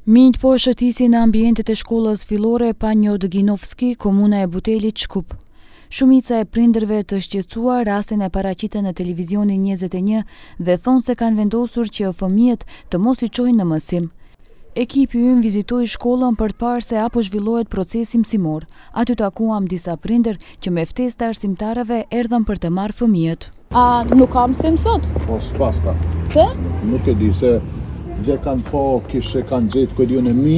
Minjt po shëtisin në ambientet e shkollës fillore Panjodginovski, komuna e Butelit, Shkup. Shumica e prindërve të shqetësuar rastin e paraqitën në televizionin 21 dhe thonë se kanë vendosur që fëmijët të mos i çojnë në mësim. Ekipi ynë vizitoi shkollën për të parë se apo zhvillohet procesi mësimor. Aty takuam disa prindër që me ftesë të arsimtarëve erdhën për të marrë fëmijët. A nuk ka mësim sot? Po s'pas ka. Pse? Nuk e di se gjë kanë po kishe kanë gjetë kodin e mi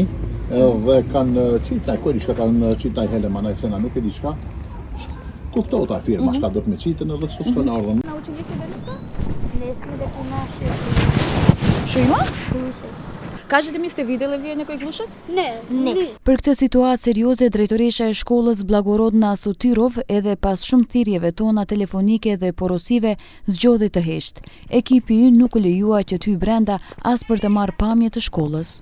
dhe kanë qitaj, kodi shka kanë qitaj Helemanaj Sena, nuk e di shka. Kuptohet a firma, shka do të me qitën edhe që s'ka në ardhën. Na ucenicy Nesme dhe puna shëtë. Shujma? Kuset. Kažete mi ste vidjeli vi nekoj glušet? Ne. Për këtë situatë serioze, drejtoresha e shkollës Blagorodna Sotyrov edhe pas shumë thirrjeve tona telefonike dhe porosive zgjodhi të heshtë. Ekipi ynë nuk u lejua që të hyjë brenda as për të marrë pamje të shkollës.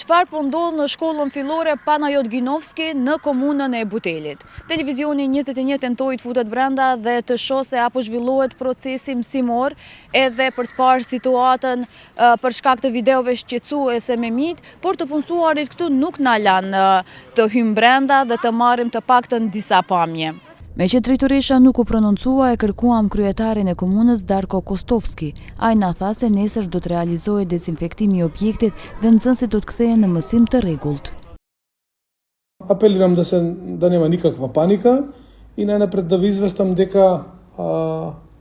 Çfarë po ndodh në shkollën fillore Panjodginovski në komunën e Butelit? Televizioni 21 tentoi të futet brenda dhe të shohë se apo zhvillohet procesi mësimor, edhe për të parë situatën për shkak të videove shqetësuese me mijt, por të punësuarit këtu nuk na lanë të hyjmë brenda dhe të marrim të paktën disa pamje. Me që drejtoresha nuk u prononcua, e kërkuam kryetarin e komunës Darko Kostovski. Ai na tha se nesër do të realizohet dezinfektimi i objektit dhe nxënësit do të kthehen në mësim të rregullt. Apeliram da nema nikakva panika i najnapred da vi izvestam дека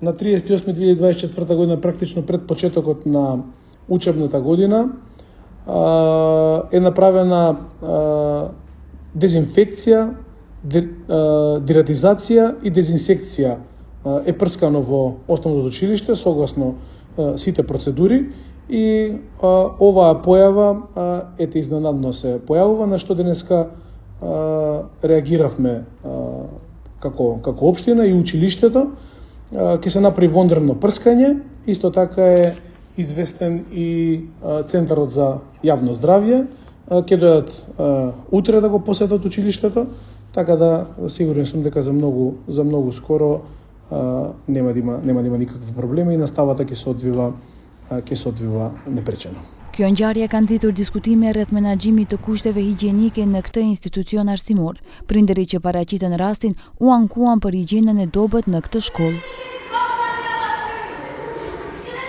на 38.2024 година, практично пред почетокот на учебната година, е направена дезинфекција, дератизација и дезинсекција е прскано во основното училиште согласно сите процедури и оваа појава ете изненадно се појавува, на што денеска реагиравме како општина и училиштето. Ќе се направи вонредно прскање, исто така е известен и Центарот за јавно здравје, ќе дојдат утре да го посетат училиштето. Така да сигурен сум дека за многу скоро нема да има никакви проблеми и наставата ќе се одвива непречено. Kjo ngjarje ka nxitur diskutime rreth menaxhimit të kushteve higjienike në këtë institucion arsimor. Prindërit që paraqitën rastin u ankuan për higjienën e dobët në këtë shkollë.